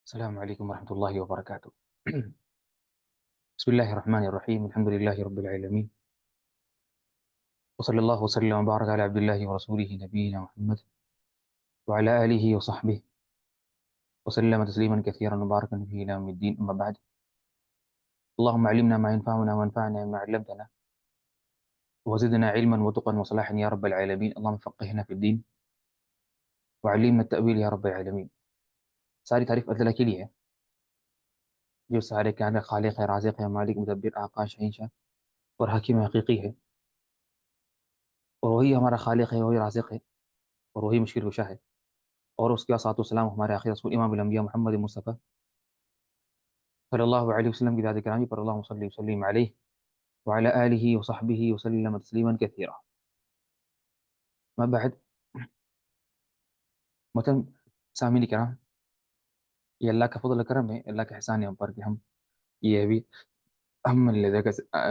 अस्सलामु अलैकुम वरहमतुल्लाहि वबरकातुह। बिस्मिल्लाहिर रहमानिर रहीम, अल्हम्दुलिल्लाहि रब्बिल आलमीन, व सल्लल्लाहु वसल्लम व बारक अला अब्दिल्लाहि व रसूलिहि नबीना मुहम्मद व अला आलिहि व सहबिहि व सल्लम तस्लीमन कसीरन मुबारकन फीहि इला यौमिद्दीन, अम्मा बाद। अल्लाहुम्मा अल्लिमना मा यनफअुना वंफअना बिमा अल्लमतना व ज़िदना इल्मन व तुक़न व सलाहन या रब्बल आलमीन। अल्लाहुम्मा फ़क़्क़िहना फ़िद्दीन व अल्लिमना अत-तअवील या रब्बल आलमीन। सारी तारीफ़ अल्लाह के लिए है जो सारे कायनात का खालिक है, राज़िक़ है, मालिक, मुदब्बिर, आका, शहींशाह और हकीम हकीकी है। और वही हमारा खालिक है, वही राज़िक़ है और वही मुश्किल कुशा है। और उसके सालातु सलाम हमारे आखिरी रसूल इमामुल अंबिया मोहम्मद मुस्तफ़ा सल्लल्लाहु अलैहि वसल्लम की ज़ात गिरामी पर अल्लाहुम्मा सल्लि वसल्लिम अलैहि व अला आलिहि व सहबिहि व सल्लम तस्लीमन कसीरा। अम्मा बाद। मोहतरम सामीन किराम, ये अल्लाह का फज़ल करम है, अल्लाह का एहसान है हम पर कि ये अभी हम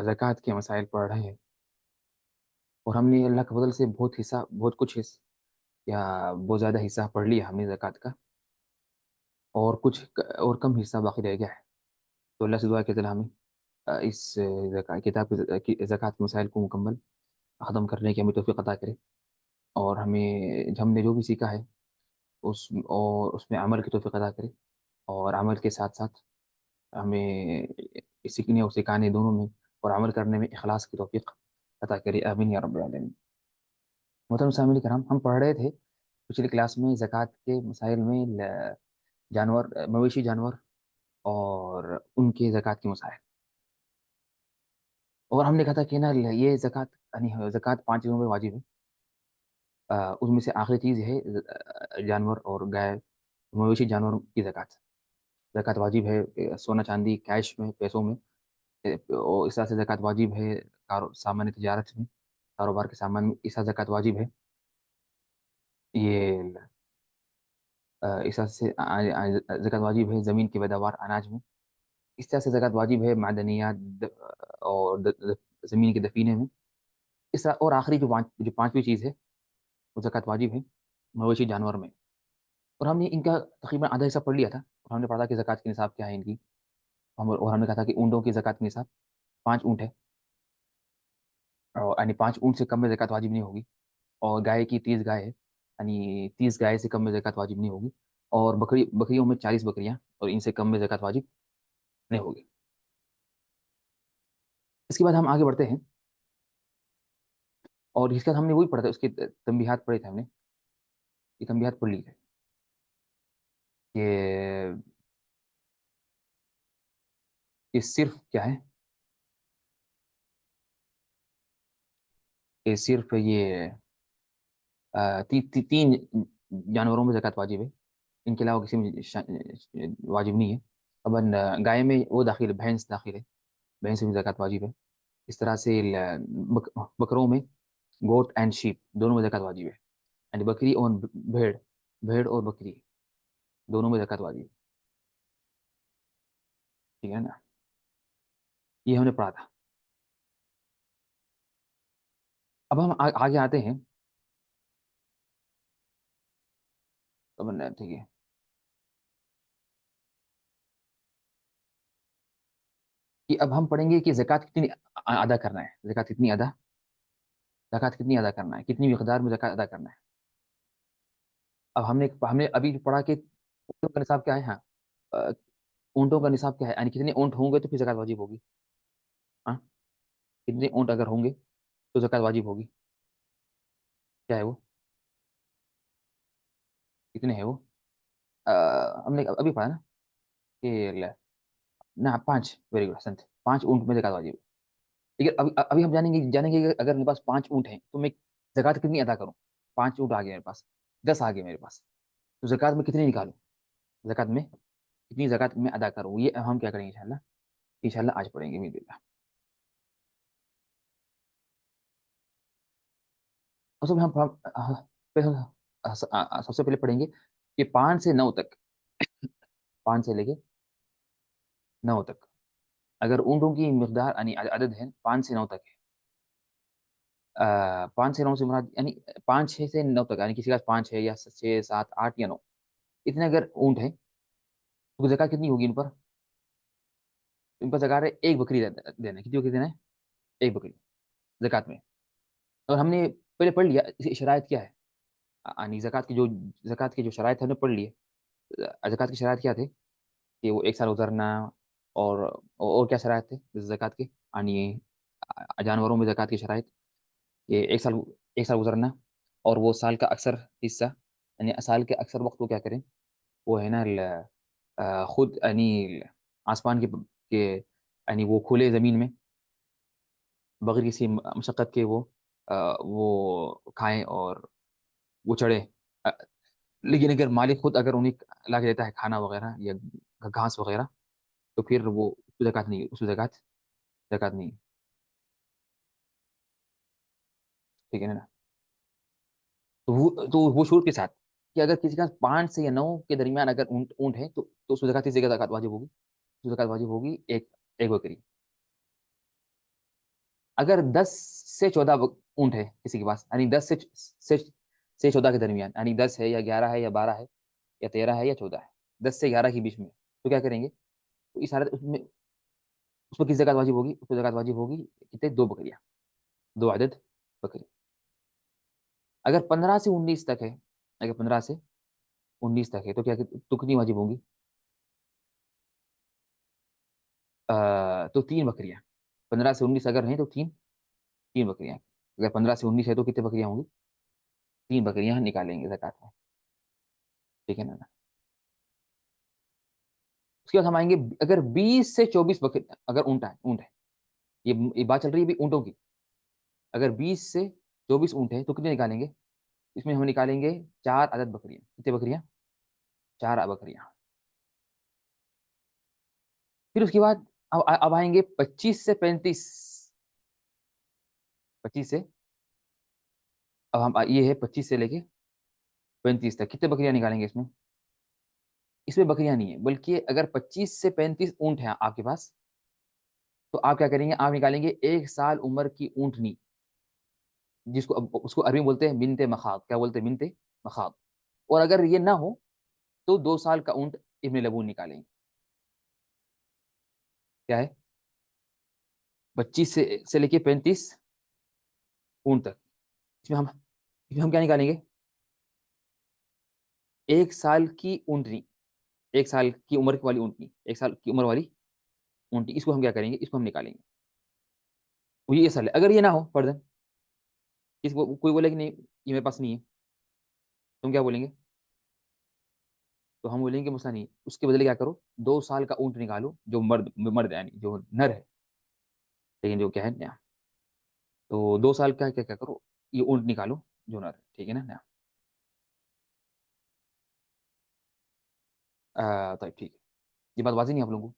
ज़कात के मसाइल पढ़ रहे हैं और हमने अल्लाह के फज़ल से बहुत कुछ या बहुत ज़्यादा हिस्सा पढ़ लिया हमने ज़कात का, और और कम हिस्सा बाकी रह गया है। तो अल्लाह से दुआ है कि अल्लाह हमें इस किताब की ज़कात के मसाइल को मुकम्मल ख़त्म करने की हमें तौफ़ीक़ अता करे और हमें हमने जो भी सीखा है उसमें अमल की तौफ़ीक़ अता करे, और अमल के साथ-साथ हमें सीखने और सिखाने दोनों में और अमल करने में इख़लास की तौफ़ीक़ अता करे। आमीन या रब्बल आलमीन। मोहतरम सामईन किराम, हम पढ़ रहे थे पिछली क्लास में ज़कात के मसाइल में मवेशी जानवर और उनके ज़कात के मसाइल। और हमने कहा था कि ना ये ज़कात यानी ज़कात 5 चीज़ों में वाजिब है। उसमें से आखिरी चीज़ है जानवर और गाय, मवेशी जानवरों की ज़कात। ज़कात वाजिब है सोना चांदी कैश में, पैसों में। और इस तरह से ज़कात वाजिब है सामान्य तिजारत में, कारोबार के सामान में। इस तरह ज़कात वाजिब है ये इस तरह से ज़कात वाजिब है ज़मीन की पैदावार अनाज में। इस तरह से ज़कात वाजिब है मादनियात और ज़मीन के दफीने में। इस तरह, और आखिरी जो पांचवी चीज़ है वो ज़कात वाजिब है मवेशी जानवर में। और हमने इनका तकरीबन आधा हिस्सा पढ़ लिया था और हमने पढ़ा कि ज़कात की निसाब क्या है इनकी। और हमने कहा था कि ऊँटों की ज़कात की निसाब 5 ऊँट है, और यानी 5 ऊँट से कम में ज़कात वाजिब नहीं होगी। और गाय की 30 गाय है, यानी 30 गाय से कम में ज़कात वाजिब नहीं होगी। और बकरियों में 40 बकरियां, और इनसे कम में ज़कात वाजिब नहीं होगी। इसके बाद हम आगे बढ़ते हैं, और इसके बाद हमने वही पढ़ा था, उसके तंबीहात पढ़े थे हमने। ये तंबीहात पढ़ ली है। ये ये सिर्फ क्या है, ये सिर्फ ये तीन जानवरों में ज़कात वाजिब है। इनके अलावा किसी में वाजिब नहीं है। अब गाय में वो दाखिल है, भैंस दाखिल है, भैंस में ज़कात वाजिब है। इस तरह से बकरों में गोट एंड शीप दोनों में ज़कात वाजिब है, यानी बकरी और भेड़, भेड़ और बकरी दोनों में ज़कात वाजिब है। ठीक है ना, ये हमने पढ़ा था। अब हम आगे आते हैं। ठीक है, कि अब हम पढ़ेंगे कि ज़कात कितनी अदा करना है, ज़कात कितनी अदा करना है, कितनी मिकदार में ज़कात अदा करना है। अब हमने हमने अभी पढ़ा कि ऊँटों का निसाब क्या है। हाँ, अ, ऊँटों का निसाब क्या है, यानी कितने ऊँट होंगे तो फिर ज़कात वाजिब होगी। हाँ, कितने ऊँट अगर होंगे तो ज़कात वाजिब होगी। क्या है वो, कितने हैं वो? अ, हमने अभी पढ़ा ना कि ना 5, वेरी गुड हसन, 5 ऊँट में ज़कात वाजिब है। लेकिन अभी अभी हम जानेंगे जानेंगे कि अगर मेरे पास 5 ऊँट हैं तो मैं ज़कात कितनी अदा करूँ? 5 ऊँट आ गए मेरे पास, 10 आ गए मेरे पास, तो ज़कात में कितनी निकालूँ? ज़कात में कितनी ज़कात मैं अदा करूँ? ये हम क्या करेंगे इंशाअल्लाह, इंशाअल्लाह आज पढ़ेंगे बिइज़्निल्लाह। और सब हम फिर हम सबसे पहले पढ़ेंगे कि 5 से 9 तक, 5 से लेके 9 तक अगर ऊँटों की मिक़दार यानी अदद है 5 से 9 तक है। 5 से 9 से मुराद यानी 5-6 से 9 तक, यानी किसी के पास 5 है या 6, 7, 8 या 9, इतने अगर ऊँट हैं तो ज़कात कितनी होगी इन पर ज़कात है 1 बकरी देना है। कितनी बकरी देना है? 1 बकरी ज़कात में। और हमने पहले पढ़ लिया इस शराइत क्या है? यानी ज़कात की जो शराइत है हमने पढ़ लिए। ज़कात की शराइत क्या थे? कि वो 1 साल गुज़रना और क्या शराइत थे ज़कात के? यानी जानवरों में ज़कात की शराइत कि 1 साल गुज़रना और वो साल का अक्सर हिस्सा यानी साल के अक्सर वक़्त वो क्या करें? वो है ना खुद यानी आसमान यानी वो खुले ज़मीन में बगैर किसी मशक्क़त के वो खाएँ और वो चढ़ें। अ, लेकिन अगर मालिक खुद अगर उन्हें ला के देता है खाना वग़ैरह या घास वग़ैरह तो फिर वो उसमें ज़कात नहीं है, उसमें ज़कात नहीं है। ठीक है ना? तो वो शूट के साथ कि अगर किसी के पास 5 से या 9 के दरमियान अगर ऊँट ऊँट है तो उसमें ज़कात किस जगह ज़कात वाजिब होगी? उसमें ज़कात वाजिब होगी एक बकरी। अगर 10 से 14 ऊँट है किसी के पास यानी 10 से 14 के दरमियान यानी 10 है या 11 है या 12 है या 13 है या 14 है, 10 से 11 के बीच में, तो क्या करेंगे? तो इस हालत उसमें किस ज़कात वाजिब होगी? उसमें ज़कात वाजिब होगी कितने? 2 बकरियाँ, 2 अदद बकरी। अगर 15 से 19 तक है अगर 15 से 19 तक है तो तो कितनी वाजिब होंगी? तो 3 बकरियाँ। 15 से 19 अगर हैं तो 3 बकरियाँ। अगर 15 से 19 है तो कितनी बकरियाँ होंगी? 3 बकरियाँ निकालेंगे ज़कात में। ठीक है ना? उसके बाद हम आएँगे अगर 20 से 24 बकरी अगर ऊँट है। ये बात चल रही है अभी ऊँटों की। अगर 20 से 24 ऊँट है तो कितने निकालेंगे? इसमें हम निकालेंगे 4 अदद बकरियाँ। कितनी बकरियाँ? 4 बकरियाँ। फिर उसके बाद अब आएँगे 25 से 35 25 से अब हम ये है 25 से लेके 35 तक कितने बकरियाँ निकालेंगे इसमें? इसमें बकरियाँ नहीं है, बल्कि अगर 25 से 35 ऊँट हैं आपके पास, तो आप क्या करेंगे? आप निकालेंगे 1 साल उम्र की ऊँटनी, जिसको अब उसको अरबी में बोलते हैं बिन्ते मखाद। क्या बोलते हैं? बिन्ते मखाद। और अगर ये ना हो, तो 2 साल का ऊँट इब्न लबून निकालेंगे। क्या है? 25 से लेके 35 ऊँट तक। इसमें हम क्या निकालेंगे? 1 साल की ऊँटनी, 1 साल की उम्र वाली ऊँटनी, 1 साल की उम्र वाली ऊँटनी, इसको हम क्या करेंगे? इसको हम निकालेंगे। वो ये असल है। अगर ये ना हो फर्ज़न, किसी को कोई बोले कि नहीं, ये मेरे पास नहीं है, तो हम क्या बोलेंगे? तो हम बोलेंगे कि मसला नहीं, उसके बदले क्या करो, 2 साल का ऊँट निकालो जो मर्द यानी जो नर है, लेकिन जो क्या है नया। तो 2 साल का क्या क्या करो, ये ऊँट निकालो जो नर है, ठीक है ना? नया। तो ठीक है। ये बात वाज़िह नहीं है आप लोगों को?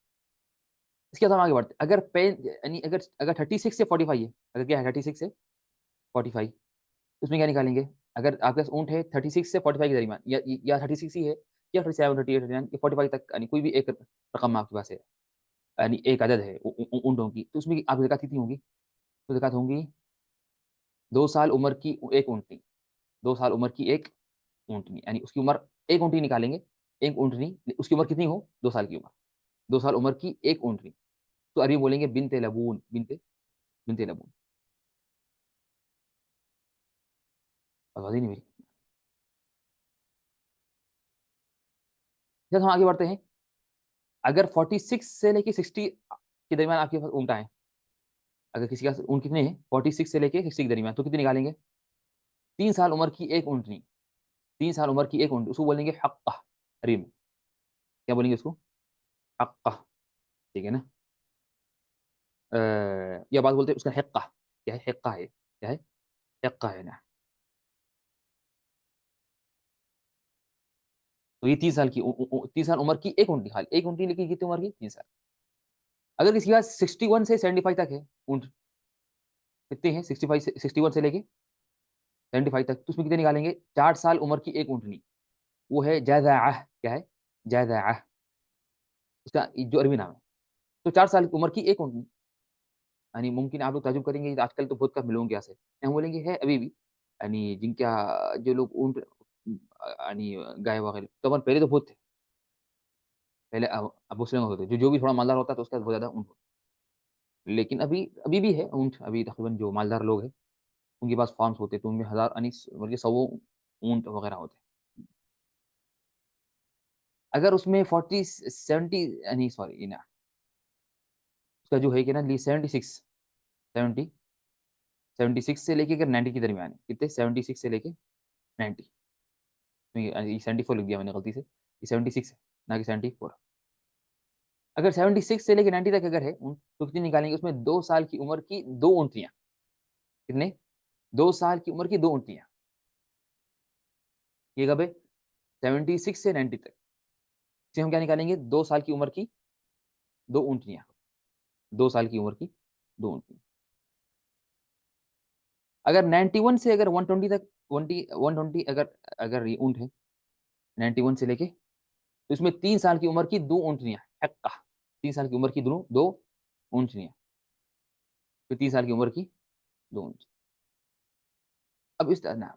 इसके बाद हम आगे बढ़ते हैं। अगर पेन यानी अगर 36 से 45 है, अगर क्या है 36 से 45 उसमें क्या निकालेंगे? अगर आपके पास ऊँट है 36 से 45 के दरमियान या 36 ही है या 37, 38, 39 या 45 तक यानी कोई भी एक रकम आपके पास है, यानी एक अदद है ऊँटों की, तो उसमें आपकी ज़कात कितनी होगी? तो ज़कात होंगी 2 साल उम्र की एक ऊँटनी, 2 साल उम्र की एक ऊँटनी, यानी उसकी उम्र एक ऊँटनी निकालेंगे, एक ऊँटनी उसकी उम्र कितनी हो? 2 साल की उम्र, 2 साल उम्र की एक ऊँटनी, तो अरबी में बोलेंगे बिन्ते लबून, बिन्ते लबून। आवाज़ ही नहीं मेरी। जब हम आगे बढ़ते हैं, अगर 46 से लेके 60 के दरमियान आपके पास ऊँट आएँ, अगर किसी के पास ऊँट कितने हैं? 46 से लेके 60 के दरमियान, तो कितने निकालेंगे? 3 साल उम्र की एक ऊँटनी, 3 साल उम्र की एक ऊँटनी, उसको बोलेंगे हक़्क़ह अरबी में। क्या बोलेंगे उसको? हक़्क़ह, ठीक है ना? अ, या बाद बोलते हैं उसका हिक्का, क्या है? हिक्का है, क्या है? हिक्का है ना। तो ये 30 साल की उ उ उ 30 साल उम्र की एक ऊँटनी खाली, एक ऊँटनी लेकिन कितनी उम्र की? 3 साल। अगर किसी के पास 61 से 75 तक है ऊँट, कितने हैं? 65 से 61 से लेके 75 तक, तो उसमें कितने निकालेंगे? 4 साल उम्र की एक ऊँटनी, वो है जज़अह, क्या है? जज़अह, उसका जो अरबी नाम है। तो 4 साल की उम्र की एक ऊँटनी, यानी मुमकिन आप लोग ताज्जुब करेंगे, आजकल तो बहुत कम मिलोगे ऐसे। हम बोलेंगे है अभी भी, यानी जो लोग ऊँट यानी गाय वगैरह तो पहले तो बहुत थे। पहले अब उसमें होते, जो जो भी थोड़ा मालदार होता है तो उसका बहुत ज्यादा ऊँट होता है। लेकिन अभी अभी भी है ऊँट, अभी तकरीबन जो मालदार लोग हैं उनके पास फार्म्स होते हैं, तो उनमें हजार अनिस बल्कि सौ ऊँट वगैरह होते हैं। अगर उसमें 40 70 नहीं सॉरी ना, उसका जो है कि ना 76 से लेके अगर 90 के दरमियान है, कितने 76 से लेके 90, 74 लिख दिया मैंने गलती से, ये 76 है ना कि 74। अगर 76 से लेके 90 तक अगर है तो कितनी निकालेंगे, उसमें 2 साल की उम्र की दो ऊँटनियां, कितने, 2 साल की उम्र की दो ऊँटनियां, ये कब है, 76 से 90 तक। इसे हम क्या निकालेंगे, 2 साल की उम्र की दो ऊँटनियां, 2 साल की उम्र की दो ऊँटनियां। अगर 91 से अगर 120 तक, 120 अगर अगर ये ऊँट है 91 से लेके, तो इसमें 3 साल की उम्र की दो ऊँटनियां, हक्का, 3 साल की उम्र की दो दो ऊँटनियां, फिर 3 साल की उम्र की दो ऊँट। अब इस तरह ना,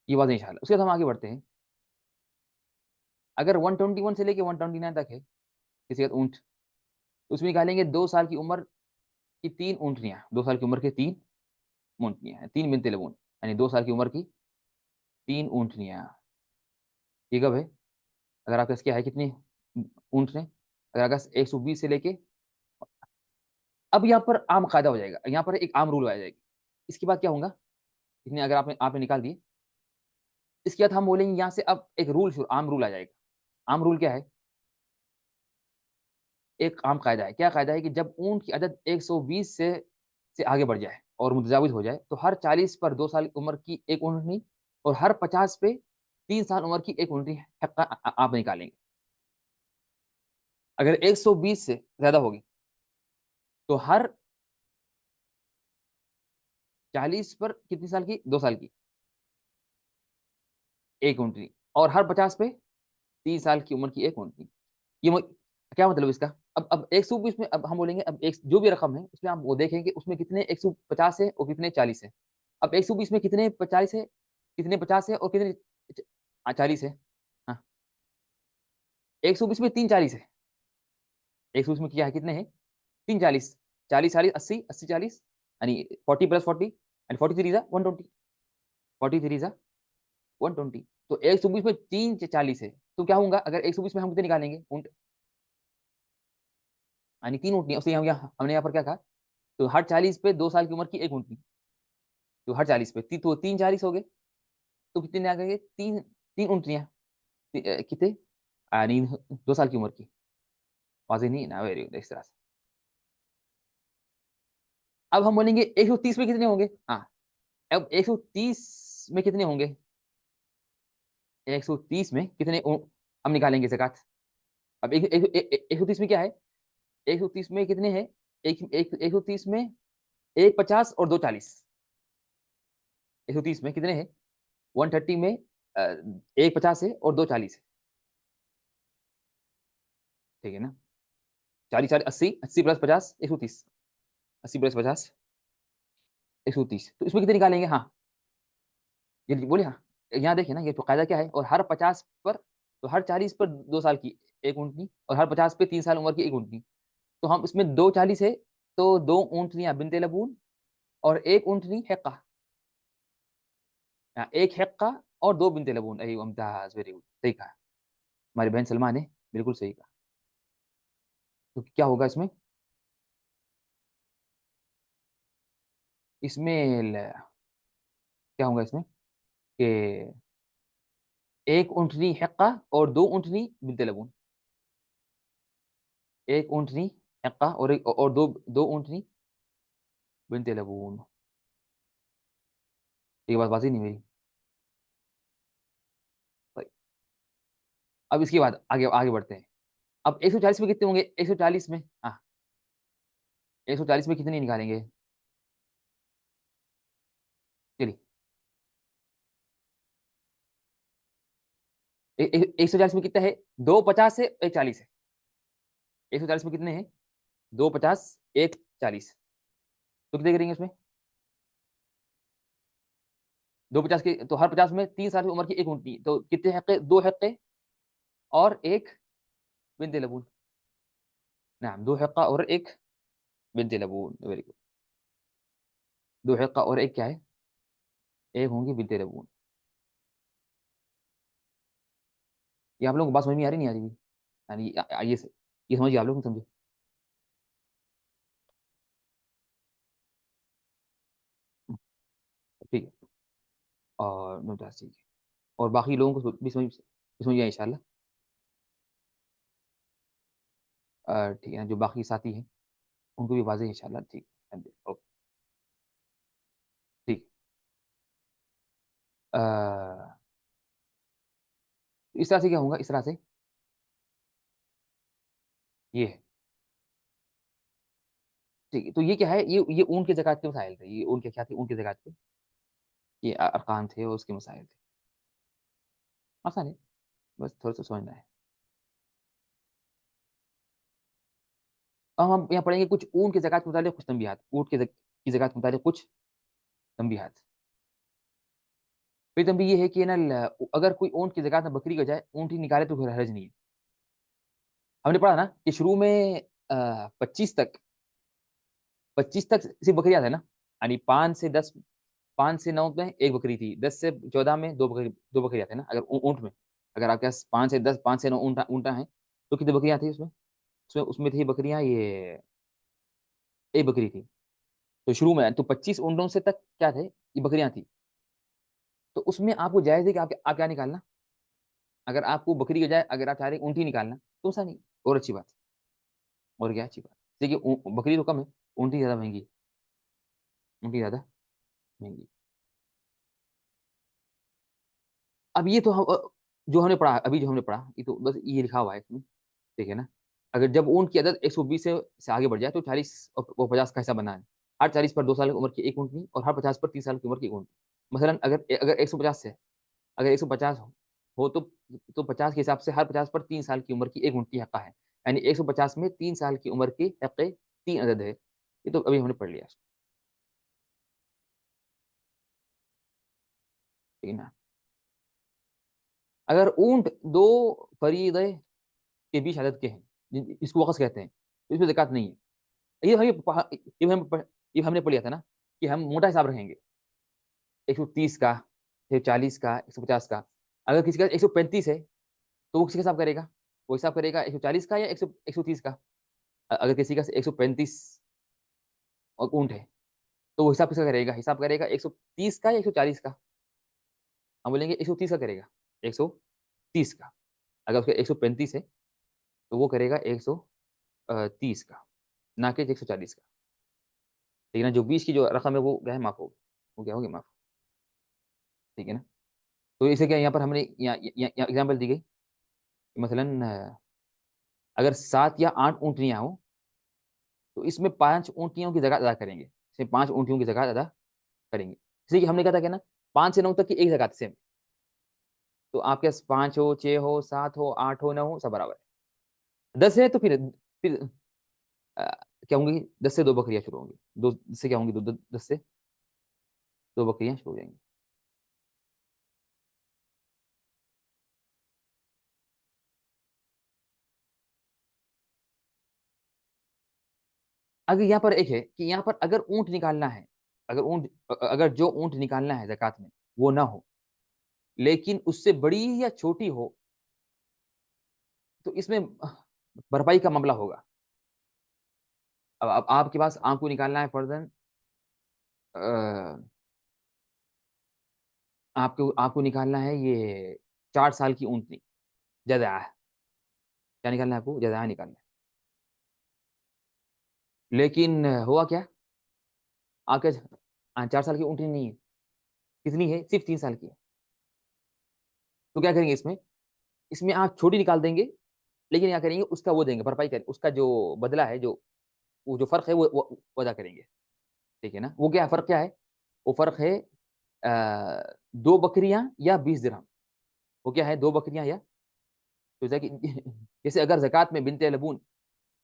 ये बात नहीं, उसके बाद हम आगे बढ़ते हैं। अगर 121 से लेके 129 तक है किसी का ऊँट, तो उसमें निकालेंगे 2 साल की उम्र की तीन ऊँटनियां, 2 साल की उम्र के तीन ऊँटनियां हैं, तीन बिनते लगून, यानी 2 साल की उम्र की तीन ऊँटनियां। ये कब है, अगर आपके पास क्या है, कितनी ऊँट ने, अगर आपके पास 120 से लेके, अब यहाँ पर आम कायदा हो जाएगा, यहाँ पर एक आम रूल आ जाएगी। इसके बाद क्या होगा, इतने अगर आपने निकाल दिए, इसके बाद हम बोलेंगे यहाँ से अब एक रूल शुरू, आम रूल आ जाएगा। आम रूल क्या है, एक आम कायदा है, क्या कायदा है कि जब ऊंट की अदद 120 से आगे बढ़ जाए और मुतजाविज हो जाए, तो हर 40 पर 2 साल उम्र की एक ऊँटनी और हर 50 पे 3 साल उम्र की एक ऊँटनी हक्का आप निकालेंगे। अगर 120 से ज्यादा होगी तो हर 40 पर कितनी साल की, 2 साल की एक ऊँटनी, और हर 50 पे 3 साल की उम्र की एक ऊँटनी। ये क्या मतलब इसका, अब 120 में, अब हम बोलेंगे, अब एक जो भी रकम है उसमें आप वो देखेंगे उसमें कितने 150 है और कितने 40 है। अब 120 में कितने 50 है, कितने 50 है और कितने 40 है। हाँ, 120 में तीन 40 है, 120 में क्या है, कितने हैं, तीन 40, 40 40 80 80 40, यानी 40 प्लस 40 एंड 43 जा 120, 43 जा 120। तो 120 में तीन 40 है, तो क्या होगा, अगर 120 में हम कितने निकालेंगे ऊँट, यानी तीन ऊँटनी, उससे हमने यहाँ पर क्या कहा, तो हर 40 पे 2 साल की उम्र की एक ऊँटनी, तो हर 40 पे तो तीन 40 हो गए, तो कितने आ गए, तीन तीन ऊँटनियां, कितने, यानी 2 साल की उम्र की, वाजे नहीं ना, वेरी गुड, इस तरह से। अब हम बोलेंगे 130 में कितने होंगे, हाँ, अब 130 में कितने होंगे, 130 में कितने हम निकालेंगे ज़कात। अब 130 में क्या है, 130 में कितने हैं, एक 130 में एक 50 और दो 40, 130 में कितने हैं, 130 में एक 50 है और दो 40 है, ठीक है ना, 40 40 80, 80 प्लस 50 130, 80 प्लस 50 130, तो इसमें कितने निकालेंगे, हाँ, ये बोलिए, हाँ, यहाँ देखिए ना, ये तो कायदा क्या है, और हर 50 पर, तो हर 40 पर 2 साल की एक ऊँटनी और हर 50 पे 3 साल उम्र की एक ऊँटनी, तो हम इसमें दो 40 है, तो दो ऊँटनियां बिनते लबून और एक ऊँटनी हिक्का, एक हिक्का और दो बिनते लबून, अरे मुमताज, वेरी गुड, सही कहा, हमारी बहन सलमा ने बिल्कुल सही कहा। तो क्या होगा इसमें, इसमें क्या होगा इसमें कि एक ऊँटनी हिक्का और दो ऊँटनी बिनते लबून, एक ऊँटनी हिक्का और दो दो ऊँटनी बिनते लबून। ये बात बाजी नहीं मेरी भाई। अब इसके बाद आगे आगे बढ़ते हैं। अब 140 में कितने होंगे, 140 में, हाँ, 140 में कितने निकालेंगे, चलिए, 140 में कितना है, दो 50 है एक 40 है, 140 में कितने हैं, दो 50 एक 40, तो कितने करेंगे उसमें, दो 50 के, तो हर 50 में 3 साल की उम्र की एक ऊँटनी, तो कितने हक्के, दो हक्के और एक बिनते लबून। नाम, दो हिक्का और एक बिनते लबून, वेरी गुड। दो हिक्का और एक क्या है? एक होंगी बिनते लबून। ये आप लोगों को बात समझ में आ रही नहीं आ रही? यानी ये समझिए, आप लोग नहीं समझे? ठीक है। और मुमताज, ठीक है। और बाकी लोगों को भी समझ आए इंशाल्लाह। ठीक है, जो बाकी साथी हैं उनको भी वाज़ेह है इंशाल्लाह, ठीक है। ओके, ठीक। अ, इस तरह से क्या होगा, इस तरह से ये है। ठीक है, तो ये क्या है, ये ऊँट की ज़कात के मसाइल थे। ये ऊँट के क्या थे, ऊँट की ज़कात के ये अरकान थे और उसके मसाइल थे। आसान है, बस थोड़ा-सा समझना है। अब हम यहाँ पढ़ेंगे कुछ ऊँट की ज़कात के मुतालिक कुछ तंबीहात, ऊँट की ज़कात के मुतालिक कुछ तंबीहात। पहली तंबीह ये है कि ना अगर कोई ऊँट की ज़कात में बकरी के बजाय ऊँट ही निकाले तो फिर हर्ज नहीं है। हमने पढ़ा ना कि शुरू में 25 तक 25 तक सिर्फ बकरियाँ थे ना, यानी 5 से 10, 5 से 9 में 1 बकरी थी, 10 से 14 में 2 बकरियाँ थे ना, अगर ऊँट में। अगर आपके पास 5 से 10, 5 से 9 ऊँटा हैं, तो कितनी बकरियाँ थी उसमें? उसमें थी बकरियाँ ये 1 बकरी थी। तो शुरू में तो 25 ऊँटों से तक क्या थे? ये बकरियाँ थी। तो उसमें आपको जायज़ है कि आप क्या निकालना? अगर आपको बकरी के बजाय अगर आप चाह रहे हैं ऊँट ही निकालना, तो ऐसा नहीं, और अच्छी बात है। और क्या अच्छी बात। देखिए बकरी तो कम है, ऊँट ही ज़्यादा महँगी है, ऊँट ही ज़्यादा महँगी। अब ये तो जो हमने पढ़ा अभी, जो हमने पढ़ा ये तो बस ये लिखा हुआ है इसमें, ठीक है ना? अगर जब ऊँट की आदत 120 से आगे बढ़ जाए तो 40 और 50 का हिसाब बनना है। हर 40 पर 2 साल की उम्र की एक ऊँटनी और हर 50 पर 3 साल की उम्र की एक ऊँटनी। मसलन अगर 150 से, अगर 150 हो तो 50 के हिसाब से हर 50 पर 3 साल की उम्र की एक ऊँटनी हक़्क़ा है। यानी 150 में 3 साल की उम्र की हक़्क़े 3 अदद है। ये तो अभी हमने पढ़ लिया, ठीक है ना? अगर ऊँट 2 फ़रीदे के बीच अदद के हैं, इसको वक़्स कहते हैं, तो इसमें ज़कात नहीं है। ये हमें पहा ये हमने पढ़ लिया था ना कि हम मोटा हिसाब रखेंगे, 130 का, फिर 40 का, 150 का। अगर किसी का 135 है, तो वो किसका हिसाब करेगा? वो हिसाब करेगा 140 का या 130 का? अगर किसी का 135 और ऊँट है, तो वो हिसाब किसका करेगा? हिसाब करेगा 130 का या 140 का? हम बोलेंगे 130 का करेगा, 130 का। अगर उसका 135 है, तो वो करेगा 130 का, ना कि 140 का। ठीक है ना? जो बीच की जो रकम है वो क्या है, माफ़ होगी, वो क्या होगी, माफ़, ठीक है ना? तो इसे क्या यहाँ पर हमने यहाँ एग्ज़ाम्पल दी गई, मसलन अगर 7 या 8 ऊँटनियाँ हों, तो इसमें 5 ऊँटनियों की ज़कात अदा करेंगे। इसमें 5 ऊँटनियों की ज़कात अदा करेंगे। जैसे कि हमने कहा था कि ना 5 से 9 तक की एक ज़कात सेम। तो आपके पास 5 हो, 6 हो, 7 हो, 8 हो, 9 हो, सब बराबर है। 10 है तो फिर अ, क्या होंगी, 10 से 2 बकरियाँ शुरू होंगी। 2 से क्या होंगी, 10 से 2 बकरियाँ शुरू हो जाएँगी। अगर यहाँ पर एक है कि यहाँ पर अगर ऊँट निकालना है, अगर जो ऊँट निकालना है ज़कात में, वो ना हो, लेकिन उससे बड़ी या छोटी हो, तो इसमें भरपाई का मामला होगा। अब आपके पास आपको निकालना है फर्ज़न अ, आपको आपको निकालना है ये 4 साल की ऊँटनी, जज़ाह। क्या निकालना है आपको? जज़ाह निकालना है। लेकिन हुआ क्या? आपके 4 साल की ऊँटनी नहीं है। कितनी है? सिर्फ़ 3 साल की है। तो क्या करेंगे इसमें? इसमें आप छोटी निकाल देंगे, लेकिन क्या करेंगे, उसका वो देंगे, भरपाई करें, उसका जो बदला है, जो वो जो फ़र्क है वो अदा करेंगे। ठीक है ना? वो क्या फ़र्क क्या है? वो फ़र्क है 2 बकरियाँ या 20 दिरहम। वो क्या है, 2 बकरियाँ या, तो जैसे कि जैसे अगर ज़कात में बिन्ते लबून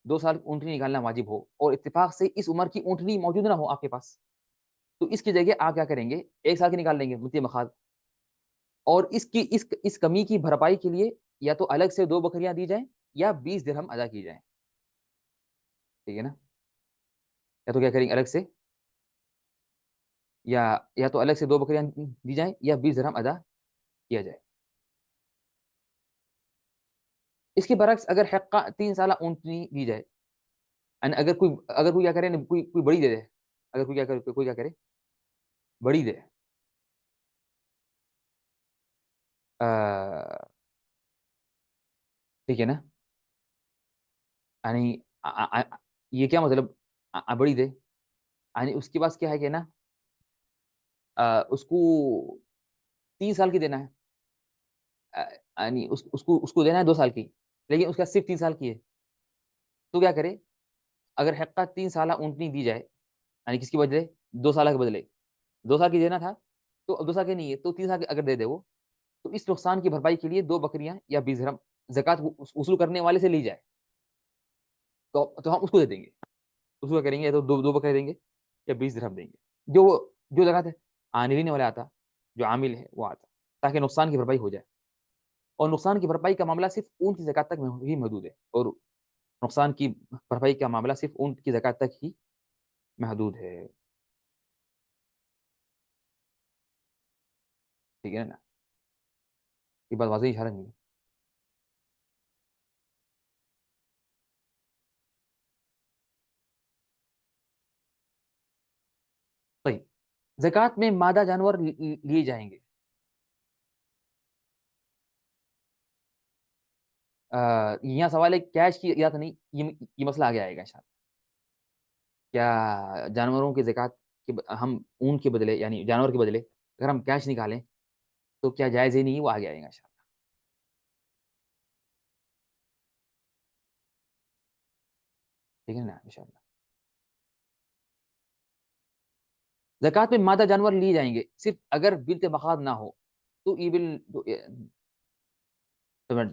2 साल की ऊँटनी निकालना वाजिब हो और इत्तेफ़ाक से इस उम्र की ऊँटनी मौजूद ना हो आपके पास, तो इसकी जगह आप क्या करेंगे, 1 साल की निकाल लेंगे बिन्ते मख़ाज़, और इस कमी की भरपाई के लिए या तो अलग से 2 बकरियां दी जाएं या 20 दिरहम अदा की जाए। ठीक है ना? या तो क्या करेंगे, अलग से, या या तो अलग से 2 बकरियां दी जाएं या 20 दिरहम अदा किया जाए। इसके बरक्स अगर हक्का 3 साल ऊँटनी दी जाए, यानी अगर कोई क्या करे ना, कोई कोई बड़ी दे दे, अगर कोई क्या करे, बड़ी दे, आ, ठीक है ना, यानी ये क्या मतलब, बड़ी दे, यानी उसके पास क्या है कि ना, उसको 3 साल की देना है, अ, यानी उसको उसको देना है 2 साल की, लेकिन उसका सिर्फ 3 साल की है। तो क्या करे, अगर हक्का 3 साल ऊँटनी दी जाए, यानी किसके बदले, 2 साल के बदले, 2 साल की देना था, तो अब 2 साल की नहीं है, तो 3 साल की अगर दे दे वो, तो इस नुकसान की भरपाई के लिए 2 बकरियां या 20 दिरहम जक़ात वसूल करने वाले से ली जाए, तो हम उसको दे देंगे। उसको क्या करेंगे, या तो दो 2 बकरे देंगे या 20 दिरहम देंगे, जो जो जक़ात है आने लेने वाला आता, जो आमिल है वो आता, ताकि नुकसान की भरपाई हो जाए। और नुकसान की भरपाई का मामला सिर्फ ऊँट की ज़कात तक ही महदूद है, और नुकसान की भरपाई का मामला सिर्फ ऊँट की ज़कात तक ही महदूद है। ठीक है ना? ये बात वाज़ेह इशारा नहीं है? सही। ज़कात में मादा जानवर लिए जाएंगे। यहाँ सवाल है कैश की या तो नहीं, ये मसला आगे आएगा शायद। क्या जानवरों की ज़कात हम ऊन के बदले, यानी जानवर के बदले अगर हम कैश निकालें, तो क्या जायज़ ही नहीं, वो आगे आएगा शायद। ठीक है ना, इंशाल्लाह। ज़कात में मादा जानवर लिए जाएंगे सिर्फ अगर बिल्त बखात ना हो, तो ईबिल तो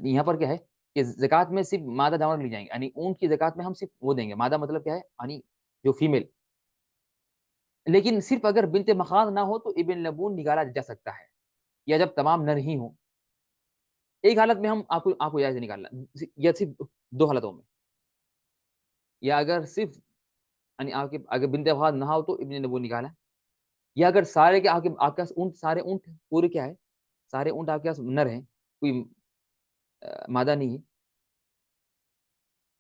यहाँ पर क्या है कि ज़कात में सिर्फ मादा जानवर लिए जाएंगे, यानी ऊँट की ज़कात में हम सिर्फ वो देंगे, मादा मतलब क्या है, यानी जो फीमेल। लेकिन सिर्फ अगर बिनते मखाद ना हो तो इबिन लबून निकाला जा सकता है, या जब तमाम नर ही हो। एक हालत में हम आपको आपको जायज़ निकालना, या सिर्फ 2 हालतों में, या अगर सिर्फ यानी आपके अगर बिनते मखाद ना हो तो इबिन लबून निकाला, या अगर सारे के आपके आपके पास ऊँट, सारे ऊँट पूरे क्या है, सारे ऊँट आपके पास नर हैं, कोई मादा नहीं है,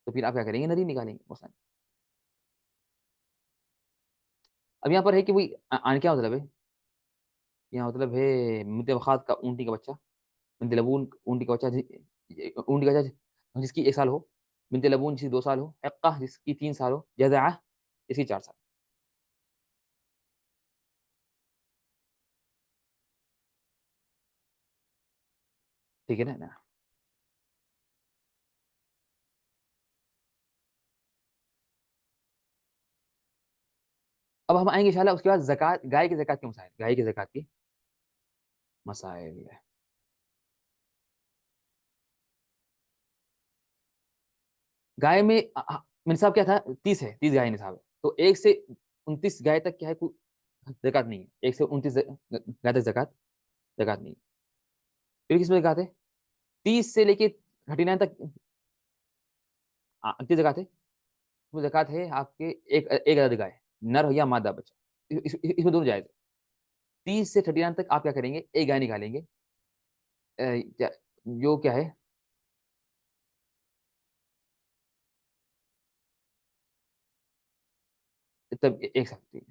तो फिर आप क्या करेंगे, नर ही निकालेंगे मसलन। अब यहाँ पर है कि वही क्या मतलब है, यहाँ मतलब है बिनते मखाद का ऊँटनी का बच्चा, बिनते लबून ऊँटनी का बच्चा, ऊँटनी का बच्चा जिसकी 1 साल हो, बिनते लबून जिसकी 2 साल हो, हिक्का जिसकी 3 साल हो, जज़ा जिसकी 4 साल। ठीक है ना? अब हम आएंगे इंशाल्लाह उसके बाद ज़कात, गाय की ज़कात के मसाइल, गाय की ज़कात के मसाइल। गाय में निसाब क्या था, 30 है, 30 गाय निसाब है, तो 1 से 29 गाय तक क्या है, कोई ज़कात नहीं है, 1 से 29 गाय तक ज़कात ज़कात नहीं है। फिर किसमें ज़कात है, 30 से लेके 39 तक, 30 ज़कात है, उसमें ज़कात है आपके एक एक अदद गाय, नर हो या मादा बच्चा, इसमें दोनों जायज़ है। 30 से 39 तक आप क्या करेंगे, एक गाय निकालेंगे, जो क्या है, तब एक सकती है।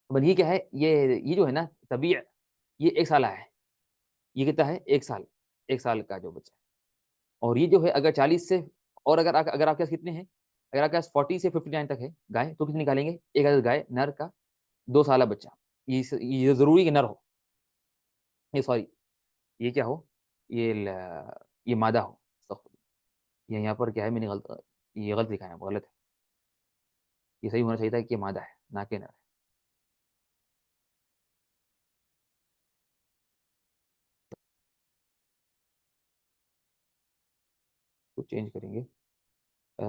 बट ये क्या है, ये जो है ना तबीय, ये 1 साल है, ये कितना है, 1 साल, 1 साल का जो बच्चा। और ये जो है अगर 40 से, और अगर आपके पास कितने हैं, अगर आपके पास 40 से 59 तक है गाय, तो कितने निकालेंगे, एक अदद गाय नर का, 2 साल बच्चा, ये जरूरी कि नर हो, ये सॉरी, ये क्या हो, ये मादा हो। ये यहाँ पर क्या है, मैंने गलत, ये गलत लिखा है, गलत है, ये सही होना चाहिए था कि ये मादा है ना कि नर है। तो चेंज करेंगे, अ,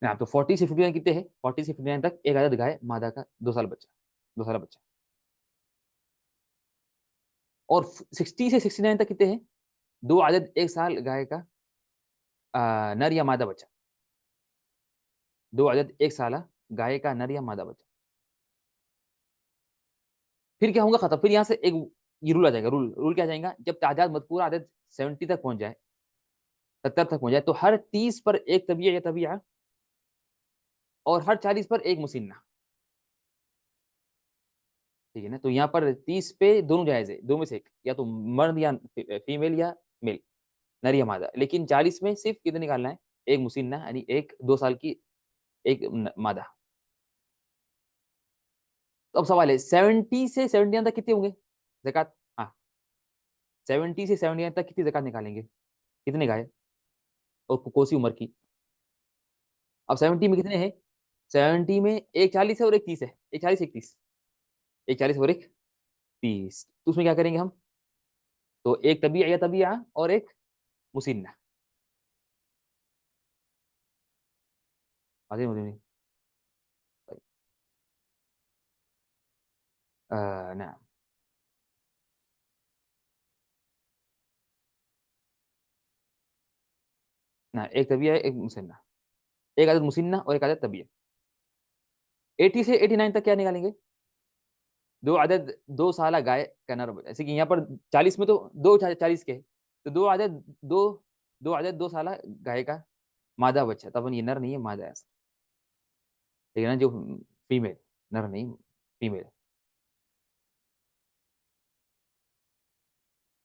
ना तो 40 से 59 कितने हैं? 40 से 59 तक एक आदत गाय मादा का 2 साल बच्चा, 2 साल बच्चा। और 60 से 69 तक कितने हैं? 2 आदत 1 साल गाय का नर या मादा बच्चा। 2 आदत 1 साल गाय का नर या मादा बच्चा। फिर क्या होगा? खत्म। फिर यहाँ से एक ये रूल आ जाएगा। रूल रूल क्या आ जाएगा? जब तादाद मजकूर आदत 70 तक पहुंच जाए, 70 तक पहुंच जाए, तो हर 30 पर एक तबिया या तबिया और हर 40 पर एक मुसिन्ना। ठीक है ना? तो यहाँ पर 30 पे दोनों जायज है, दो में से एक, या तो मर्द या फीमेल या मेल, नर या मादा। लेकिन 40 में सिर्फ कितने निकालना है? एक मुसिन्ना, यानी एक 2 साल की एक मादा। तो अब सवाल है 70 से 79 तक कितने होंगे जक़ात? हाँ, 70 से 79 तक कितनी जक़ात निकालेंगे? कितने गाय और कौन सी उम्र की? अब 70 में कितने हैं? 70 में एक 40 है और एक 30 है। एक 40 एक 30, एक 40 और एक 30। तो उसमें क्या करेंगे हम? तो एक तबिया या तबिया और एक मुसिन्ना। आगे मुझे नहीं। ना ना, एक तबिया है एक मुसिन्ना, एक आदत मुसिन्ना और एक आदत तबिया। 80 से 89 तक क्या निकालेंगे? 2 आदत 2 साल गाय का नर बच्चा। जैसे कि यहाँ पर 40 में तो 2 40 के हैं, तो 2 आदत 2 साल गाय का मादा बच्चा। तब ये नर नहीं है, मादा है। ठीक है ना? जो फीमेल, नर नहीं, फीमेल।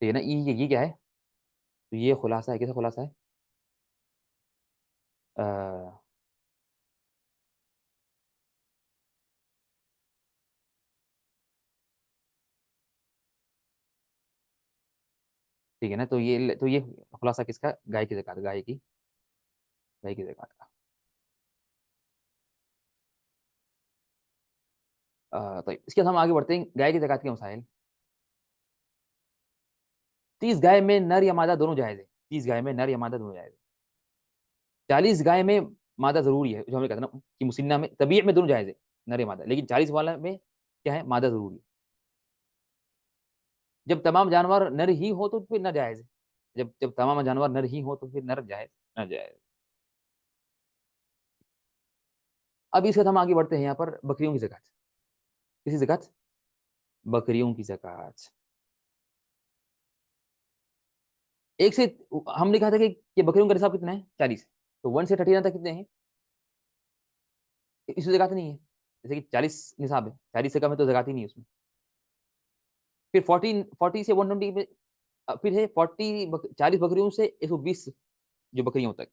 ठीक है ना? ये क्या है? तो ये खुलासा है। कैसा खुलासा है? अ, ठीक है ना? तो ये खुलासा किसका? गाय की ज़कात, गाय की ज़कात का। तो इसके बाद हम आगे बढ़ते हैं गाय की ज़कात के मसाइल। 30 गाय में नर या मादा दोनों जायज है। 30 गाय में नर या मादा दोनों जायज है। 40 गाय में मादा जरूरी है, जो हमने कहा था ना कि मुसिन्ना में तबीयत में दोनों जायज है, नर या मादा। लेकिन 40 वाला में क्या है? मादा जरूरी है। जब तमाम जानवर नर ही हो तो फिर नर जायज है। जब जब तमाम जानवर नर ही हो तो फिर नर जायज, नर जायज। अब इसके बाद हम आगे बढ़ते हैं यहाँ पर बकरियों की ज़कात। किसी ज़कात? बकरियों की ज़कात। एक से हमने कहा था कि बकरियों का निसाब कितना है? 40। तो 1 से 39 तक कितने हैं? इसमें ज़कात नहीं है। जैसे कि 40 निसाब है, 40 से कम है तो ज़कात ही नहीं है उसमें। फिर 40 से 120 में फिर है 40 बकरियों से 120 जो बकरियों तक।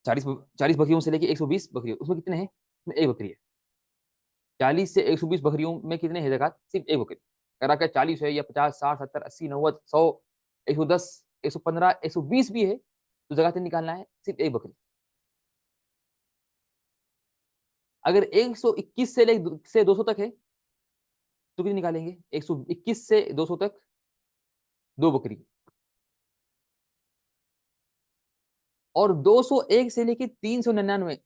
40 बकरियों से लेके 120 बकरियों, उसमें कितने हैं? उसमें एक बकरी है। 40 से 120 बकरियों में कितने हैं ज़कात? सिर्फ एक बकरी। अगर आपका 40 है या 50 60 70 80 90 100 110 115 120 भी है तो ज़कात निकालना है सिर्फ एक बकरी। अगर 121 से 200 तक है तो कितनी निकालेंगे? 121 से 200 तक दो बकरी। और 201 से लेके 399,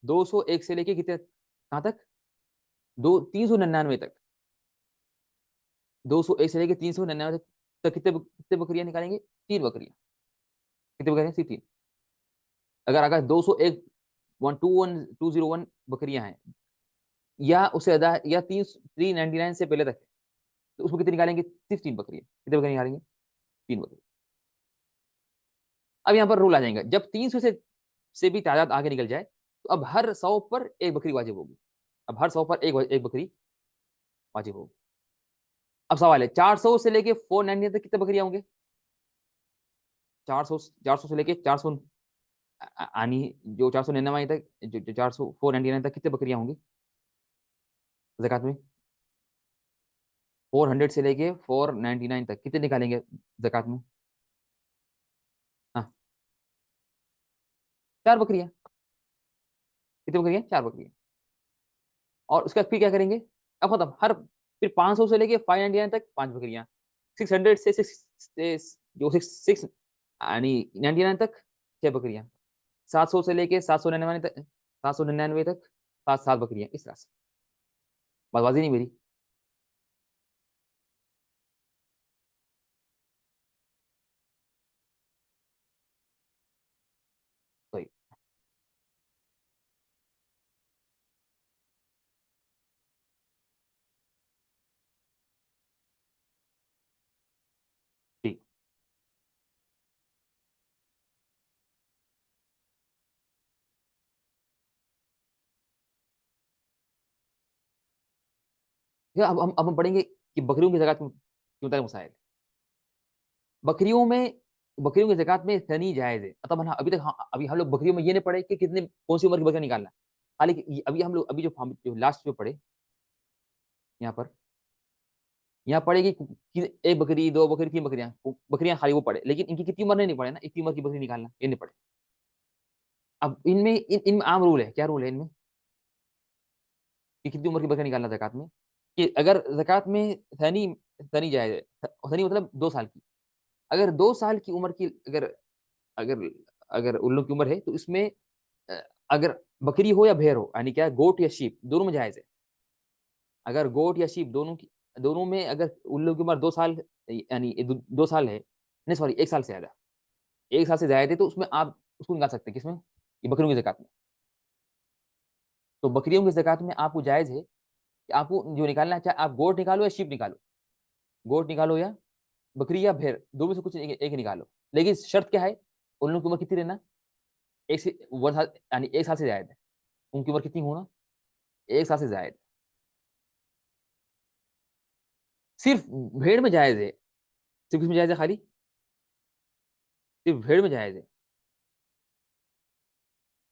201 से लेके कितने कहाँ तक? दो 399 तक। 201 से लेके 399 तक कितने कितने बकरियां निकालेंगे? तीन बकरियां। कितने बकरियां? सिर्फ तीन। अगर 201 121 201 बकरियां हैं या उससे ज्यादा या 399 से पहले तक है, तो उसमें कितने निकालेंगे? सिर्फ तीन बकरियां। कितने बकरियां निकालेंगे? तीन बकरी। अब यहाँ पर रूल आ जाएगा, जब 300 से भी तादाद आगे निकल जाए तो अब हर 100 पर एक बकरी वाजिब होगी। अब हर 100 पर एक बकरी वाजिब होगी। अब सवाल है 400 से लेके 490 तक कितने बकरियां होंगे? 400 से लेके 400 आनी, जो 499 तक, जो 400 499 तक कितने बकरियां होंगी ज़कात में? 400 से लेके 499 तक कितने निकालेंगे ज़कात में? हाँ, चार बकरियां। कितनी बकरियां? चार बकरियां। और उसके बाद फिर क्या करेंगे? अब खत्म। हर फिर 500 से लेके 599 तक पांच बकरियां। 600 से सिक्स जो सिक्स सिक्स यानी 99 तक छह बकरियां। 700 से लेके 799 तक, 799 तक 7 7 बकरियां, इस तरह से। बात नहीं मेरी? सही। ठीक है। अब हम पढ़ेंगे कि बकरियों की ज़कात क्यों तक मसाइल। बकरियों में, बकरियों की ज़कात में सनी जायज़ है। तब अभी तक, हाँ, अभी हम लोग बकरियों में ये नहीं पढ़े कि कितने, कौन सी उम्र की बकरियां निकालना। हालांकि अभी हम लोग, अभी जो जो लास्ट जो पढ़े यहाँ पर, यहाँ पढ़े कि एक बकरी, दो बकरी, तीन बकरियां, बकरियां खाली वो पढ़े, लेकिन इनकी कितनी उम्र नहीं पढ़े ना, इतनी उम्र की बकरी निकालना ये नहीं पढ़े। अब इनमें इनमें आम रूल है। क्या रूल है इनमें? कि कितनी उम्र की बकरी निकालना ज़कात में। कि अगर ज़कात में सनी, सनी जायज़ है, सनी मतलब 2 साल की। अगर 2 साल की उम्र की, अगर अगर अगर उन लोग की उम्र है तो इसमें अ, अगर बकरी हो या भेड़ हो, यानी क्या, गोट या शीप, दोनों में जायज है। अगर गोट या शीप दोनों की, दोनों में अगर उन लोगों की उम्र 2 साल, यानी 2 साल है, नहीं सॉरी, 1 साल से ज्यादा, 1 साल से ज्यादा है, तो उसमें आप उसको निकाल सकते हैं। किसमें? ये बकरियों की ज़कात में। तो बकरियों की ज़कात में आपको जायज है कि आपको जो निकालना है, चाहे आप गोट निकालो या शीप निकालो, गोट निकालो या बकरी या भेड़, दो में से कुछ एक निकालो। लेकिन शर्त क्या है? उन लोगों की उम्र कितनी रहना? 1 साल, यानी 1 साल से ज्यादा है। उनकी उम्र कितनी होना? 1 साल से ज्यादा। सिर्फ भेड़ में जायज है। सिर्फ किसमें जायज है खाली? सिर्फ भेड़ में जायज है।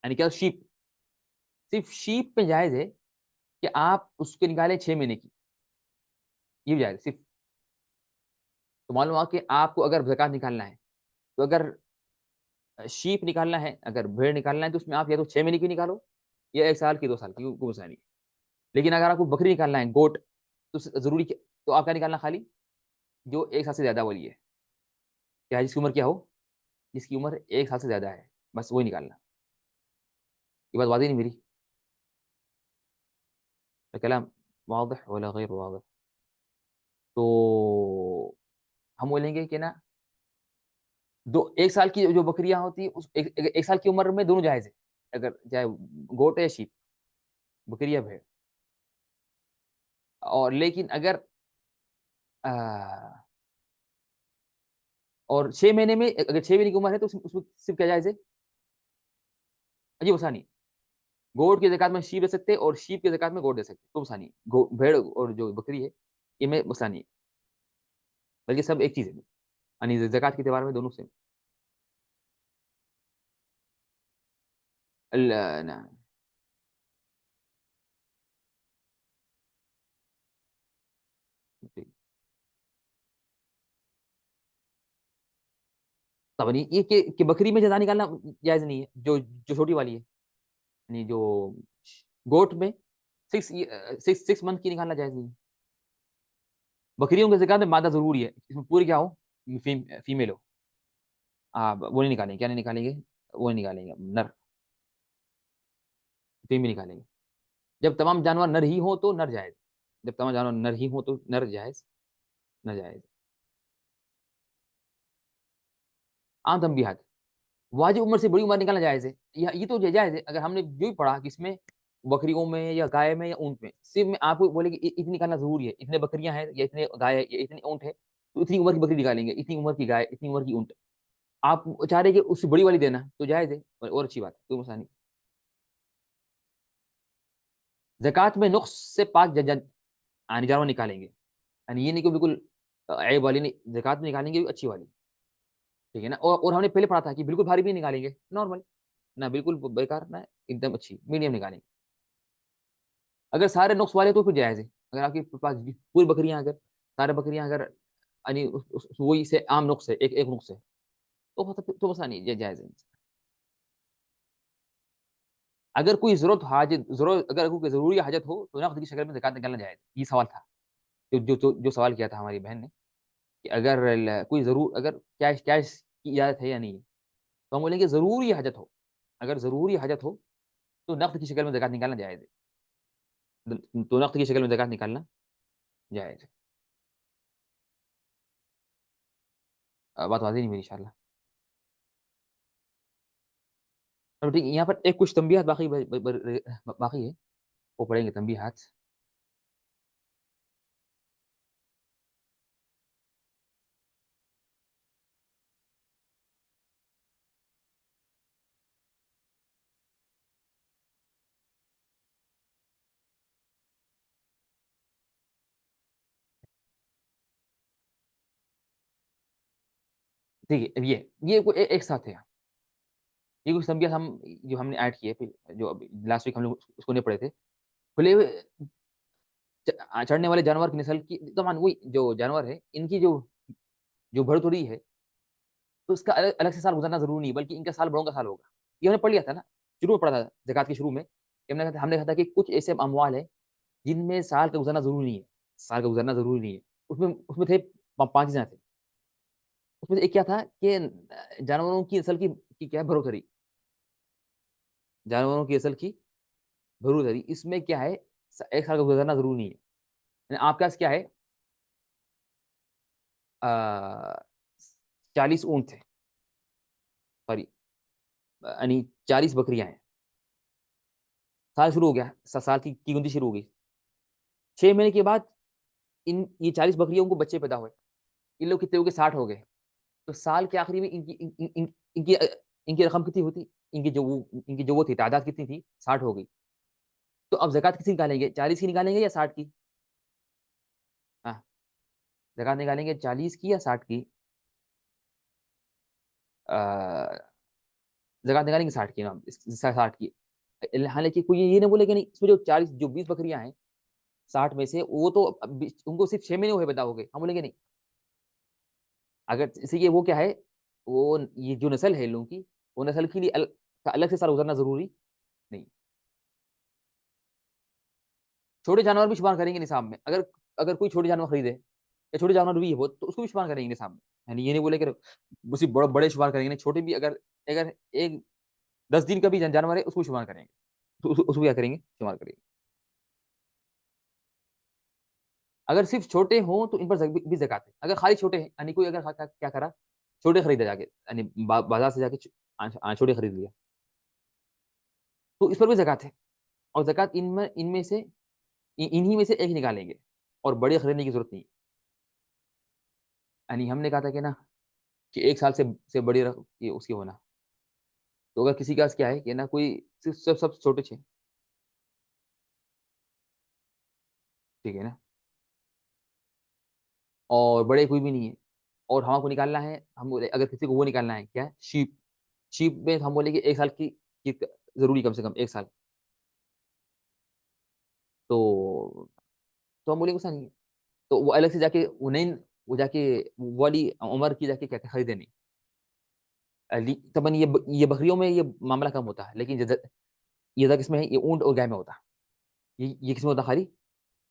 यानी क्या? शीप। सिर्फ शीप में जायज है कि आप उसके निकाले 6 महीने की, ये भी जायज है सिर्फ। तो मालूम हुआ कि आपको अगर ज़कात निकालना है, तो अगर शीप निकालना है, अगर भेड़ निकालना है, तो उसमें आप या तो 6 महीने की निकालो, या 1 साल की, 2 साल की, कोई मसला नहीं। लेकिन अगर आपको बकरी निकालना है, गोट, तो जरूरी तो आप क्या निकालना खाली? जो 1 साल से ज्यादा वाली है। क्या? जिसकी उम्र क्या हो? जिसकी उम्र 1 साल से ज्यादा है, बस वही निकालना। ये बात वादी नहीं मेरी? कलाम वादह वला गैर वादह? तो हम बोलेंगे कि ना, 1 साल की जो बकरियां होती है, उस 1 साल की उम्र में दोनों जायज है। अगर चाहे गोट है या शीप, बकरी या भेड़। और लेकिन अगर आ, और 6 महीने में, अगर 6 महीने की उम्र है, तो उसमें सिर्फ क्या जायज है? अजीब आसानी। गोट की ज़कात में शीप दे सकते हैं, और शीप की ज़कात में गोट दे सकते हैं, तो आसानी। भेड़ और जो बकरी है, इनमें आसानी है। बल्कि सब एक चीज है, यानी ज़कात के त्यौहार में दोनों से। ना, तब नहीं ये कि बकरी में जजा निकालना जायज नहीं है, जो जो छोटी वाली है, यानी जो गोट में 6 मंथ की निकालना जायज नहीं है। बकरियों के ज़कात में मादा जरूरी है, इसमें पूरी क्या हो, फीमेल हो। वो नहीं निकालेंगे, क्या नहीं निकालेंगे? वो नहीं निकालेंगे नर, फीमेल निकालेंगे। जब तमाम जानवर नर ही हो तो नर जायज। जब तमाम जानवर नर ही हो तो नर जायज, नर जायज। आम तंबीहात। वाजिब उम्र से बड़ी उम्र निकालना जायज है। ये तो जायज है। अगर हमने जो भी पढ़ा कि इसमें बकरियों में या गाय में या ऊंट में, सिर्फ में आपको बोले कि इतनी निकालना जरूरी है, इतने बकरियां हैं या इतने गाय है या इतने ऊंट है, तो इतनी उम्र की बकरी निकालेंगे, इतनी उम्र की गाय, इतनी उम्र की ऊंट। आप चाह रहे कि उससे बड़ी वाली देना, तो जायज है, और अच्छी बात है, कोई मसला नहीं। जक़ात में नुक्स से पाक यानी जानवर निकालेंगे, यानी ये नहीं कि बिल्कुल ऐब वाली नहीं, जक़ात में निकालेंगे अच्छी वाली। ठीक है ना? और हमने पहले पढ़ा था कि बिल्कुल भारी भी नहीं निकालेंगे, नॉर्मल, ना बिल्कुल बेकार, ना एकदम अच्छी, मीडियम निकालेंगे। अगर सारे नुक्स वाले तो फिर जायज है। अगर आपके पास पूरी बकरियां, अगर सारे बकरियां अगर, यानी वही से आम नुक्स है, एक एक नुक्स है, तो मसला नहीं, जायज है। अगर कोई जरूरत हाजत, जरूरत, अगर कोई जरूरी हाजत हो, तो नकद की शक्ल में ज़कात निकालना जायज। ये सवाल था, जो सवाल किया था हमारी बहन ने, कि अगर कोई जरूर, अगर कैश कैश की इजाजत है या नहीं, तो हम बोलेंगे जरूरी हाजत हो, अगर ज़रूरी हाजत हो तो नक़्द की शक्ल में ज़कात निकालना जायज़ है। तो नक़्द की शक्ल में ज़कात निकालना जायज़ है। बात वाज़िह नहीं हुई इंशाअल्लाह। चलो ठीक है, यहाँ पर एक कुछ तंबीहात बाकी बाकी है, वो पढ़ेंगे तंबीहात। ठीक है, अब ये एक साथ है। ये कुछ तंबीहात हम जो हमने ऐड किए फिर जो अभी लास्ट वीक हम लोग उसको नहीं पढ़े थे। खुले हुए चढ़ने वाले जानवर की नस्ल की तमान वही जो जानवर है, इनकी जो जो बढ़ोतरी है, तो इसका अलग अलग से साल गुजरना ज़रूरी नहीं है, बल्कि इनका साल बड़ों का साल होगा। ये हमने पढ़ लिया था ना, शुरू में पढ़ा था ज़कात के शुरू में। हमने कहा था कि कुछ ऐसे अमवाल हैं, जिनमें साल का गुज़रना ज़रूरी नहीं है। साल का गुज़रना ज़रूरी नहीं है। उसमें उसमें थे 5 चीज़ें थी। उसमें से एक क्या था कि जानवरों की नस्ल की क्या है बढ़ोतरी। जानवरों की नस्ल की बढ़ोतरी, इसमें क्या है, स एक साल का गुज़रना ज़रूरी नहीं है। यानी आपके पास क्या है, 40 ऊँट थे, सॉरी, यानी 40 बकरियाँ हैं। साल शुरू हो गया, साल की गिनती शुरू हो गई। 6 महीने के बाद इन ये 40 बकरियों को बच्चे पैदा हुए। इन लोग कितने हो गए, 60 हो गए। तो साल के आखिरी में इनकी रकम कितनी होती, इनकी जो वो थी तादाद कितनी थी, 60 हो गई। तो अब ज़कात किसकी निकालेंगे, 40 की निकालेंगे या 60 की? हाँ, ज़कात निकालेंगे 40 की या 60 की? ज़कात निकालेंगे 60 की ना, 60 की। हालाँकि कोई ये ना बोले कि नहीं, इसमें जो 40 जो 20 बकरियाँ हैं, 60 में से वो तो उनको सिर्फ 6 महीने हुए पैदा हो गए। हम बोलेंगे नहीं। अगर इसीलिए वो क्या है, वो ये जो नस्ल है इन लोगों की, वो नस्ल के लिए अलग से साल गुज़रना ज़रूरी नहीं। छोटे जानवर भी शुमार करेंगे निसाब में। अगर अगर कोई छोटे जानवर खरीदे या छोटे जानवर भी है वो, तो उसको भी शुमार करेंगे निसाब में। यानी ये नहीं बोले कि उसी बड़े शुमार करेंगे, नहीं, छोटे भी अगर अगर एक 10 दिन का भी जानवर है, उसको शुमार करेंगे। तो उसको क्या करेंगे, शुमार करेंगे। अगर सिर्फ छोटे हों तो इन पर भी ज़कात है। अगर खाली छोटे हैं, यानी कोई अगर क्या करा, छोटे खरीदा जाके, यानी बाजार से जाके छोटे खरीद लिया, तो इस पर भी ज़कात है। और ज़कात इनमें इनमें से इन्हीं में से एक निकालेंगे, और बड़े खरीदने की ज़रूरत नहीं है। यानी हमने कहा था कि ना, कि 1 साल से बड़ी ये उसकी होना। तो अगर किसी के पास क्या है कि ना कोई सिर्फ सब छोटे छे, ठीक है ना? और बड़े कोई भी नहीं है, और हमको निकालना है, हम बोले अगर किसी को वो निकालना है क्या है? शीप। शीप में हम बोले कि 1 साल की ज़रूरी, कम से कम 1 साल। तो हम बोले गुस्सा नहीं है। तो वो अलग से जाके उन्हें वो जाके वो वाली उमर की जाके क्या खरीदे नहीं। तबन ये बकरियों में ये मामला कम होता है, लेकिन ये ज़्यादा किसमें है, ये ऊँट और गाय में होता है। ये किसमें होता है खाली?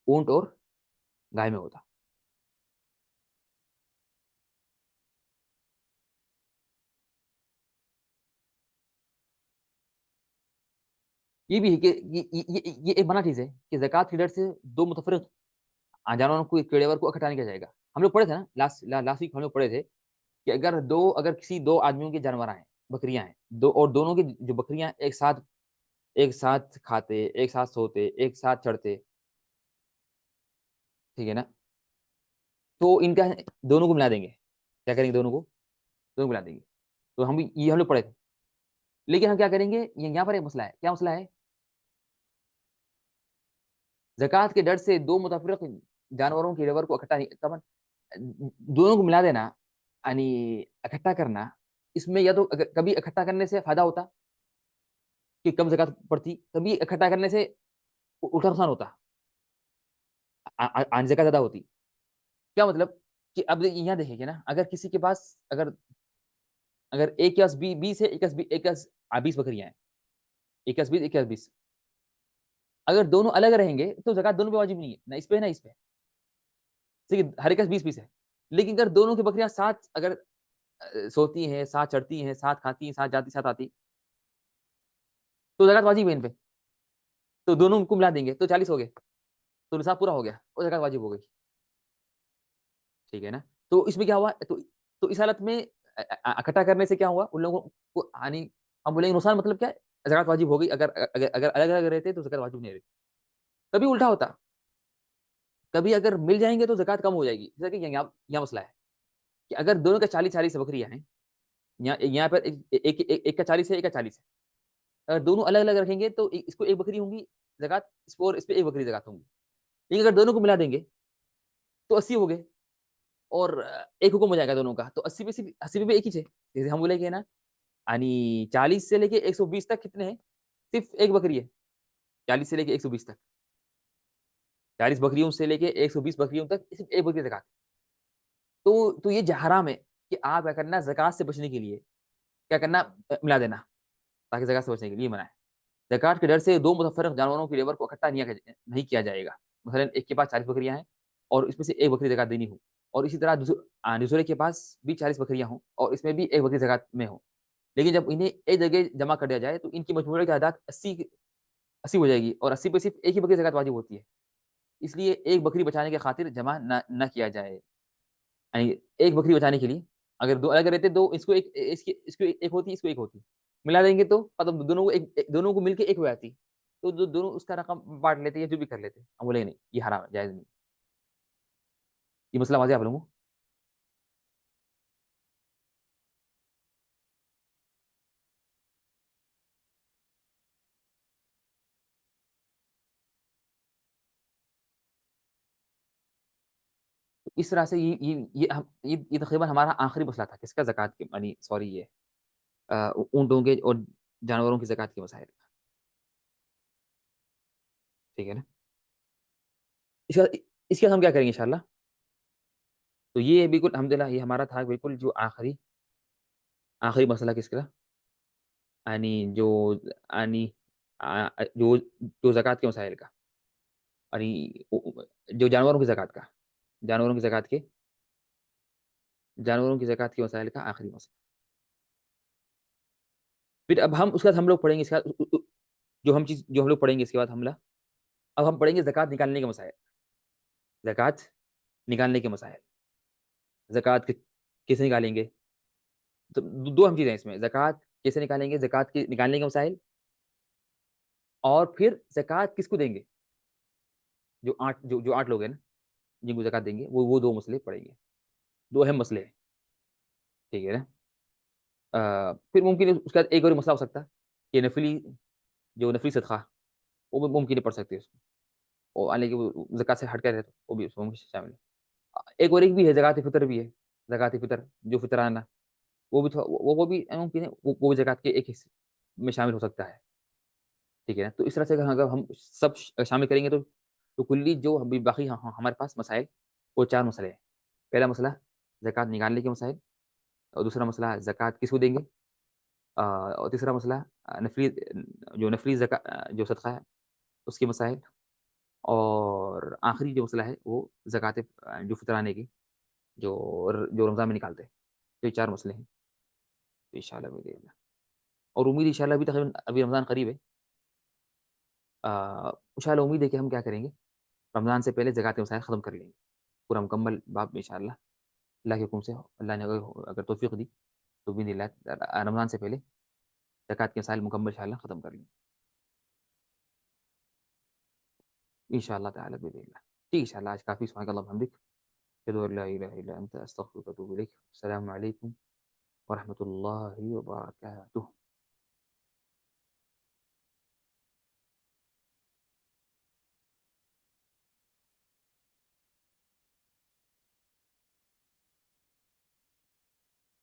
ऊँट और गाय में होता। ये भी है कि ये एक बना चीज़ है कि ज़कात की दर से 2 मुतफ़र्रिक़ जानवरों को, पेड़ेवर को इकट्ठा नहीं किया जाएगा। हम लोग पढ़े थे ना, लास्ट वीक हम लोग पढ़े थे कि अगर किसी 2 आदमियों के जानवर हैं, बकरियाँ हैं, 2 और दोनों की जो बकरियाँ एक साथ खाते, एक साथ सोते, एक साथ चढ़ते, ठीक है ना? तो इनका दोनों को मिला देंगे। क्या करेंगे, दोनों को मिला देंगे। तो हम लोग पढ़े थे। लेकिन हम क्या करेंगे, ये यहाँ पर एक मसला है। क्या मसला है? ज़कात के डर से 2 मुतफ़र्रिक़ जानवरों के ज़ेवर को इकट्ठा नहीं, तमन दोनों को मिला देना, यानी इकट्ठा करना, इसमें या तो कभी इकट्ठा करने से फ़ायदा होता कि कम ज़कात पड़ती, कभी इकट्ठा करने से उल्टा नुकसान होता, ज़कात ज़्यादा होती। क्या मतलब कि अब यहाँ देखिए ना, अगर किसी के पास अगर अगर 1 के पास 20 है, एक के पास 20 बकरियाँ हैं, 1 के पास 20, 1 के पास 20, अगर दोनों अलग रहेंगे तो ज़कात दोनों पे वाजिब नहीं है, ना इस पे ना इस पे। ठीक है, हर एक के पास 20-20 है। लेकिन अगर दोनों की बकरियाँ साथ अगर सोती हैं, साथ चढ़ती हैं, साथ खाती हैं, साथ जाती, साथ आती, तो ज़कात वाजिब है इन पे। तो दोनों को मिला देंगे तो 40 हो गए, तो निसाब पूरा हो गया और ज़कात वाजिब हो गई, ठीक है ना? तो इसमें क्या हुआ तो इस हालत में इकट्ठा करने से क्या हुआ उन लोगों को हानि, हम बोलेंगे नुकसान मतलब क्या है? ज़कात वाजिब हो गई, अगर अलग-अलग रहते तो ज़कात वाजिब नहीं रहती। कभी उल्टा होता, कभी अगर मिल जाएँगे तो ज़कात कम हो जाएगी। जैसा कि यहाँ मसला है कि अगर दोनों का 40-40 बकरियाँ हैं, यहाँ पर एक का 40 है, एक का 40 है। अगर दोनों अलग-अलग रखेंगे तो इसको 1 बकरी होंगी ज़कात, इसको और इस पे 1 बकरी ज़कात होंगी। लेकिन अगर दोनों को मिला देंगे तो 80 हो गए और एक हुक्म हो जाएगा दोनों का। तो 80 पे सिर्फ 80 पे भी एक ही है। जैसे हम बोलेंगे ना यानी 40 से लेके 120 तक कितने हैं? सिर्फ 1 बकरी है। 40 से लेके 120 तक। 40 बकरियों से लेके 120 बकरियों तक सिर्फ 1 बकरी ज़कात। तो ये हराम है कि आप क्या करना ज़कात से बचने के लिए क्या करना मिला देना, ताकि ज़कात से बचने के लिए मना है। ज़कात के डर से 2 मुतफ़र्रिक़ जानवरों के लेबर को इकट्ठा नहीं किया जाएगा। मसलन एक के पास 40 बकरियाँ हैं और इसमें से 1 बकरी ज़कात देनी हो और इसी तरह दूसरे के पास भी 40 बकरियाँ हों और इसमें भी 1 बकरी ज़कात में हो। लेकिन जब इन्हें एक जगह जमा कर दिया जाए तो इनकी मजमूरे की तादाद 80 हो जाएगी और 80 पे सिर्फ एक ही बकरी ज़कात वाजिब होती है। इसलिए एक बकरी बचाने की खातिर जमा ना किया जाए। यानी एक बकरी बचाने के लिए अगर 2 अलग रहते तो इसको एक होती, इसको एक होती। मिला देंगे तो मतलब दोनों को मिलके एक हो जाती। तो दोनों उसका रकम बाँट लेते या जो भी कर लेते। हम बोले नहीं, ये हराम है, जायज़ नहीं। ये मसला वाज़िह है आप लोगों को? तो इस तरह से ये तकरीबन हमारा आखिरी मसला था किसका ज़कात के यानी सॉरी ये ऊँटों के और जानवरों की ज़कात के मसाइल का, ठीक है ना? इसके बाद इसके बाद हम क्या करेंगे इंशाअल्लाह? तो ये बिल्कुल अल्हम्दुलिल्लाह ये हमारा था बिल्कुल जो आखिरी आखिरी मसला किसका था? यानी जो यानी जो ज़कात के मसाइल का यानी जो जानवरों की ज़कात के मसाइल का आखिरी मसला। फिर अब हम उसके बाद हम लोग पढ़ेंगे इसके बाद जो हम लोग पढ़ेंगे इसके बाद अब हम पढ़ेंगे ज़कात निकालने के मसाइल। ज़कात निकालने के मसाइल। ज़कात कैसे निकालेंगे? तो 2 अहम चीज़ें हैं इसमें, ज़कात कैसे निकालेंगे, ज़कात के निकालने के मसाइल और फिर ज़कात किसको देंगे? जो 8 लोग हैं ना, जिनको ज़कात देंगे, वो 2 मसले पढ़ेंगे। 2 अहम मसले हैं, ठीक है ना? फिर मुमकिन है उसके बाद एक और मसला हो सकता है कि नफ़ली सदक़ा वो भी मुमकिन है पढ़ सकते हैं उसको। और हालाँकि वो ज़कात से हट कर है तो वो भी उसमें शामिल है। एक भी है ज़कात फ़ितर भी है, ज़कात फ़ितर जो फ़ितराना वो भी वो भी मुमकिन है वो भी ज़कात के एक हिस्से में शामिल हो सकता है, ठीक है ना? तो इस तरह से अगर हम सब शामिल करेंगे तो कुल्ली जो अभी बाकी हमारे पास मसाइल वो 4 मसले हैं। पहला मसला ज़कात निकालने के मसाइल और दूसरा मसला ज़कात किसको देंगे और तीसरा मसला जो सदक़ा है उसके मसाइल और आखिरी जो मसला है वो जो फ़ितराने की जो रमज़ान में निकालते हैं। तो ये 4 मसले हैं। तो इंशाअल्लाह बिइज़निल्लाह और उम्मीद इंशाअल्लाह अभी तकरीबन अभी रमज़ान करीब है। अ, इंशाअल्लाह उम्मीद है कि हम क्या करेंगे, रमज़ान से पहले ज़कात के मसाइल ख़त्म कर लेंगे। पूरा मुकम्मल बाब इंशाअल्लाह अल्लाह के हुक्म से अल्लाह ने अगर तौफ़ीक़ दी तो बिइज़निल्लाह रमज़ान से पहले ज़कात के मसाइल मुकम्मल इंशाअल्लाह ख़त्म कर लेंगे। इंशाअल्लाह ताला बिइज़निल्लाह। ठीक है इंशाअल्लाह आज काफ़ी सुभानक अल्लाहुम्मा बिहम्दिक, अशहदु अन ला इलाहा इल्ला अंत अस्तग़फ़िरुका व अतूबु इलैक। अस्सलामु अलैकुम व रहमतुल्लाहि व बरकातुह।